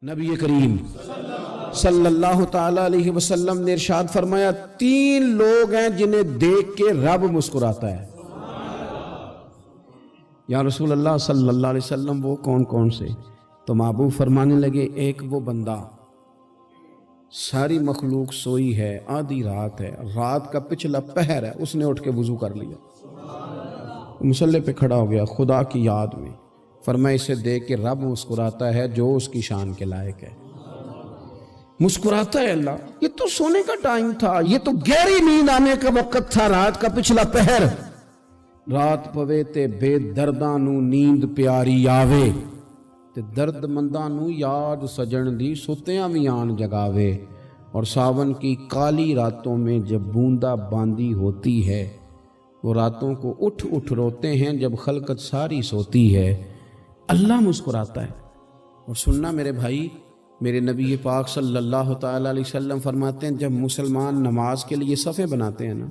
نبی کریم صلی اللہ تعالی علیہ وسلم نے ارشاد فرمایا 3 لوگ ہیں جنہیں دیکھ کے رب مسکراتا ہے۔ یا رسول اللہ صلی اللہ علیہ وسلم وہ کون کون سے؟ تو محبوب فرمانے لگے ایک وہ بندہ ساری مخلوق سوئی ہے، آدھی رات ہے، رات کا پچھلا پہر ہے، اس نے اٹھ کے وضو کر لیا، مصلی پہ کھڑا ہو گیا خدا کی یاد میں، فرمایا اسے دیکھ کے رب مسکراتا ہے جو اس کی شان کے لائق ہے۔ مسکراتا ہے اللہ۔ یہ تو سونے کا ٹائم تھا، یہ تو گہری نیند آنے کا وقت تھا، رات کا پچھلا پہر۔ رات پوے تے بے درداں نو نیند پیاری آوے تے درد منداں نو یاد سجن دی ستیاں وی آن جگاوے، اور ساون کی کالی راتوں میں جب بوندا باندی ہوتی ہے وہ راتوں کو اٹھ اٹھ روتے ہیں جب خلقت ساری سوتی ہے، اللہ مسکراتا ہے۔ اور سننا میرے بھائی، میرے نبی پاک صلی اللہ تعالی علیہ وسلم فرماتے ہیں جب مسلمان نماز کے لیے صفیں بناتے ہیں نا،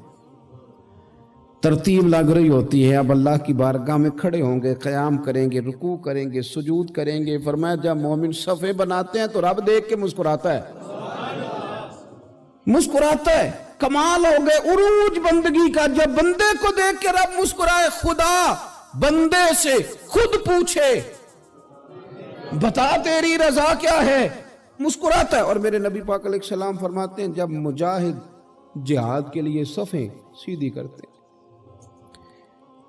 ترتیب لگ رہی ہوتی ہے، اب اللہ کی بارگاہ میں کھڑے ہوں گے، قیام کریں گے، رکوع کریں گے، سجود کریں گے، فرمایا جب مومن صفیں بناتے ہیں تو رب دیکھ کے مسکراتا ہے، مسکراتا ہے۔ کمال ہو گئے عروج بندگی کا، جب بندے کو دیکھ کے رب مسکرائے، خدا بندے سے خود پوچھے بتا تیری رضا کیا ہے، مسکراتا ہے۔ اور میرے نبی پاک علیہ السلام فرماتے ہیں جب مجاہد جہاد کے لیے صفیں سیدھی کرتے ہیں،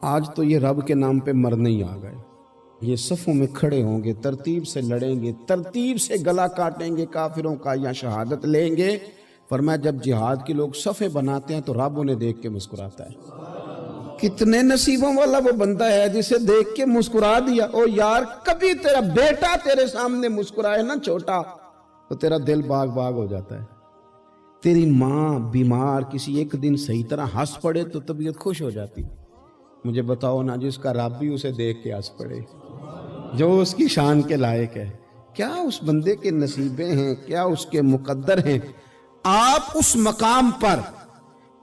آج تو یہ رب کے نام پہ مرنے ہی آ گئے، یہ صفوں میں کھڑے ہوں گے، ترتیب سے لڑیں گے، ترتیب سے گلا کاٹیں گے کافروں کا یا شہادت لیں گے۔ فرمایا جب جہاد کے لوگ صفیں بناتے ہیں تو رب انہیں دیکھ کے مسکراتا ہے۔ کتنے نصیبوں والا وہ بندہ ہے جسے دیکھ کے مسکرا دیا۔ او یار کبھی تیرا بیٹا تیرے سامنے مسکرائے نا چھوٹا تو تیرا دل باغ باغ ہو جاتا ہے۔ تیری ماں بیمار کسی ایک دن صحیح طرح ہنس پڑے تو طبیعت خوش ہو جاتی۔ مجھے بتاؤ نا جس کا رب بھی اسے دیکھ کے ہنس پڑے، جو اس کی شان کے لائق ہے، کیا اس بندے کے نصیبیں ہیں، کیا اس کے مقدر ہیں۔ آپ اس مقام پر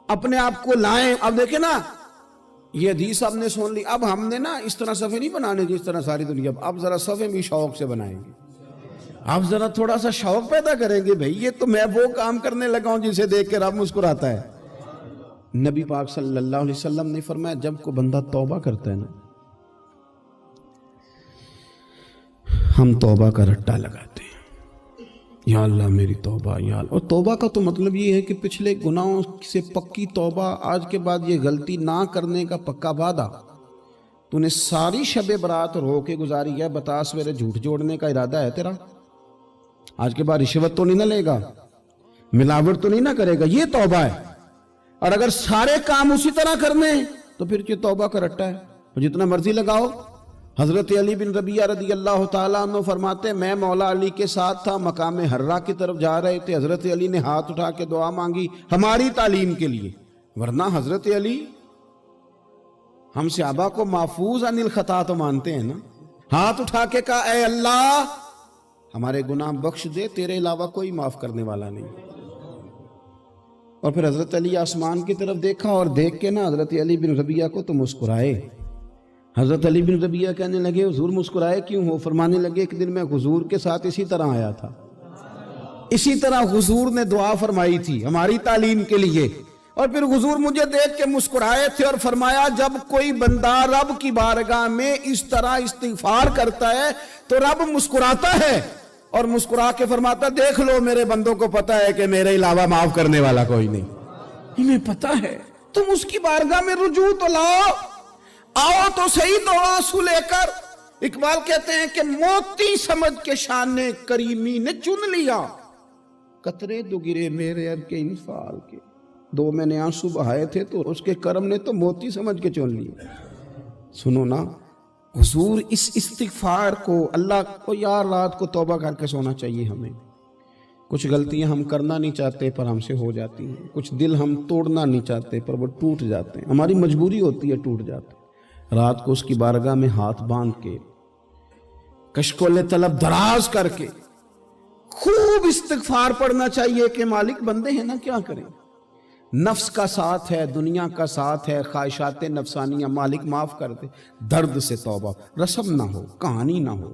اپنے آپ کو لائیں۔ اب دیکھیں نا یہ حدیث آپ نے سن لی، اب ہم نے نا اس طرح صفحے نہیں بنانے جس طرح ساری دنیا، اب ذرا صفحے بھی شوق سے بنائیں گے، اب ذرا تھوڑا سا شوق پیدا کریں گے، بھئی یہ تو میں وہ کام کرنے لگا ہوں جسے دیکھ کے رب مسکراتا ہے۔ نبی پاک صلی اللہ علیہ وسلم نے فرمایا جب کوئی بندہ توبہ کرتا ہے نا، ہم توبہ کا رٹا لگاتے ہیں، یا اللہ میری توبہ یا اللہ۔ اور توبہ کا تو مطلب یہ ہے کہ پچھلے گناہوں سے پکی توبہ، آج کے بعد یہ غلطی نہ کرنے کا پکا وعدہ۔ تو نے ساری شب برات رو کے گزاری ہے، بتا سویرے جھوٹ جوڑنے کا ارادہ ہے تیرا، آج کے بعد رشوت تو نہیں نہ لے گا، ملاوٹ تو نہیں نہ کرے گا، یہ توبہ ہے۔ اور اگر سارے کام اسی طرح کرنے تو پھر یہ توبہ کا رٹا ہے، جتنا مرضی لگاؤ۔ حضرت علی بن ربیعہ رضی اللہ تعالیٰ عنہ فرماتے میں مولا علی کے ساتھ تھا، مقام حرہ کی طرف جا رہے تھے، حضرت علی نے ہاتھ اٹھا کے دعا مانگی ہماری تعلیم کے لیے، ورنہ حضرت علی ہم صحابہ کو محفوظ عن الخطا تو مانتے ہیں نا۔ ہاتھ اٹھا کے کہا اے اللہ ہمارے گناہ بخش دے، تیرے علاوہ کوئی معاف کرنے والا نہیں۔ اور پھر حضرت علی آسمان کی طرف دیکھا اور دیکھ کے نا حضرت علی بن ربیعہ کو تو مسکرائے۔ حضرت علی بن ربیعہ کہنے لگے حضور مسکرائے کیوں ہو؟ فرمانے لگے ایک دن میں حضور کے ساتھ اسی طرح آیا تھا، اسی طرح حضور نے دعا فرمائی تھی ہماری تعلیم کے لیے، اور پھر حضور مجھے دیکھ کے مسکرائے تھے اور فرمایا جب کوئی بندہ رب کی بارگاہ میں اس طرح استغفار کرتا ہے تو رب مسکراتا ہے، اور مسکرا کے فرماتا دیکھ لو میرے بندوں کو پتا ہے کہ میرے علاوہ معاف کرنے والا کوئی نہیں، انہیں پتا ہے، تم اس کی بارگاہ میں رجوع تو لاؤ، آؤ تو صحیح دو آنسو لے کر۔ اقبال کہتے ہیں کہ موتی سمجھ کے شان کریمی نے چن لیا، قطرے دو گرے میرے ار کے انفال کے، دو میں نے آنسو بہائے تھے تو اس کے کرم نے تو موتی سمجھ کے چن لیا۔ سنو نا حضور اس استغفار کو، اللہ کو یار رات کو توبہ کر کے سونا چاہیے ہمیں۔ کچھ غلطیاں ہم کرنا نہیں چاہتے پر ہم سے ہو جاتی ہیں، کچھ دل ہم توڑنا نہیں چاہتے پر وہ ٹوٹ جاتے ہیں، ہماری مجبوری ہوتی ہے ٹوٹ جاتے ہیں۔ رات کو اس کی بارگاہ میں ہاتھ باندھ کے کشکول طلب دراز کر کے خوب استغفار پڑھنا چاہیے کہ مالک بندے ہیں نا کیا کریں، نفس کا ساتھ ہے، دنیا کا ساتھ ہے، خواہشات نفسانیہ، مالک معاف کر دے، درد سے توبہ، رسم نہ ہو، کہانی نہ ہو،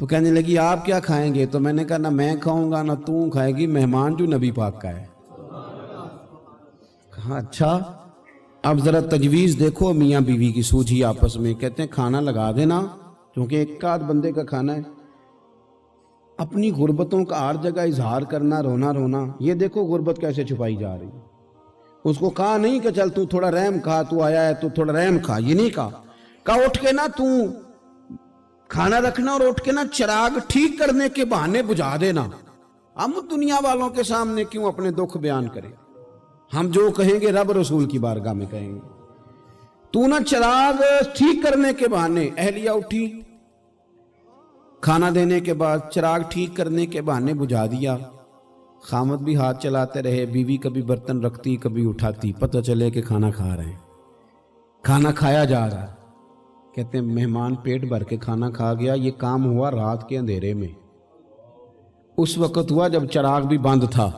تو کہنے لگی آپ کیا کھائیں گے؟ تو میں نے کہا نہ میں کھاؤں گا نہ تو کھائے گی، مہمان جو نبی پاک کا ہے۔ کہا اچھا، اب ذرا تجویز دیکھو میاں بیوی کی سوجھی آپس میں۔ کہتے ہیں کھانا لگا دینا، کیونکہ ایک آدھ بندے کا کھانا ہے۔ اپنی غربتوں کا ہر جگہ اظہار کرنا، رونا رونا، یہ دیکھو غربت کیسے چھپائی جا رہی ہے۔ اس کو کہا نہیں کہ چل تو تھوڑا رحم کھا، تو آیا ہے تو تھوڑا رحم کھا، یہ نہیں کہا اٹھ کے نا تو کھانا رکھنا اور اٹھ کے نا چراغ ٹھیک کرنے کے بہانے بجھا دینا۔ ہم دنیا والوں کے سامنے کیوں اپنے دکھ بیان کریں؟ ہم جو کہیں گے رب رسول کی بارگاہ میں کہیں گے۔ تو نا چراغ ٹھیک کرنے کے بہانے، اہلیہ اٹھی، کھانا دینے کے بعد چراغ ٹھیک کرنے کے بہانے بجھا دیا۔ خامد بھی ہاتھ چلاتے رہے، بیوی کبھی برتن رکھتی کبھی اٹھاتی، پتہ چلے کہ کھانا کھا رہے ہیں، کھانا کھایا جا رہا ہے۔ کہتے ہیں مہمان پیٹ بھر کے کھانا کھا گیا۔ یہ کام ہوا رات کے اندھیرے میں، اس وقت ہوا جب چراغ بھی بند تھا،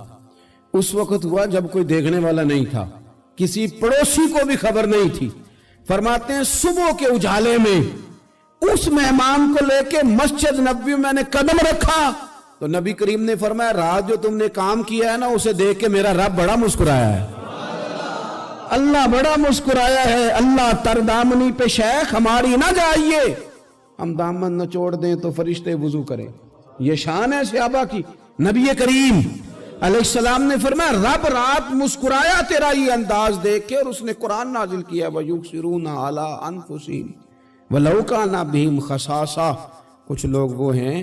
اس وقت ہوا جب کوئی دیکھنے والا نہیں تھا، کسی پڑوسی کو بھی خبر نہیں تھی۔ فرماتے ہیں صبح کے اجالے میں اس مہمان کو لے کے مسجد نبوی میں نے قدم رکھا تو نبی کریم نے فرمایا رات جو تم نے کام کیا ہے نا اسے دیکھ کے میرا رب بڑا مسکرایا ہے، اللہ بڑا مسکرایا ہے۔ اللہ تر دامنی پہ شیخ ہماری نہ جائیے، ہم دامن نہ چھوڑ دیں تو فرشتے وضو کریں۔ یہ شان ہے صحابہ کی۔ نبی کریم علیہ السلام نے فرمایا رب رات مسکرایا تیرا یہ انداز دیکھ کے، اور اس نے قرآن نازل کیا وَيُؤْثِرُونَ عَلَىٰ أَنفُسِهِمْ وَلَوْ كَانَ بِهِمْ خَصَاصَةٌ۔ کچھ لوگ وہ ہیں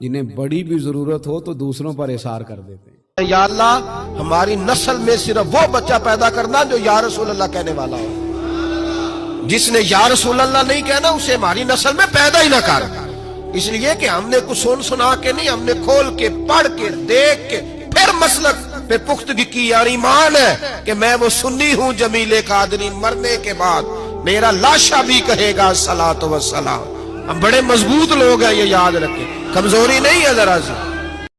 جنہیں بڑی بھی ضرورت ہو تو دوسروں پر اثار کر دیتے ہیں۔ یا اللہ ہماری نسل میں صرف وہ بچہ پیدا کرنا جو یا رسول اللہ کہنے والا ہو، جس نے یا رسول اللہ نہیں کہنا اسے ہماری نسل میں پیدا ہی نہ کر۔ اس لیے کہ ہم نے کچھ سنا کے نہیں، ہم نے کھول کے پڑھ کے دیکھ کے پھر مسلک پہ پختگی کی۔ یار ایمان ہے کہ میں وہ سنی ہوں جمیل قادری، مرنے کے بعد میرا لاشا بھی کہے گا الصلاۃ والسلام۔ ہم بڑے مضبوط لوگ ہیں، یہ یاد رکھیں، کمزوری نہیں ہے ذرا سی۔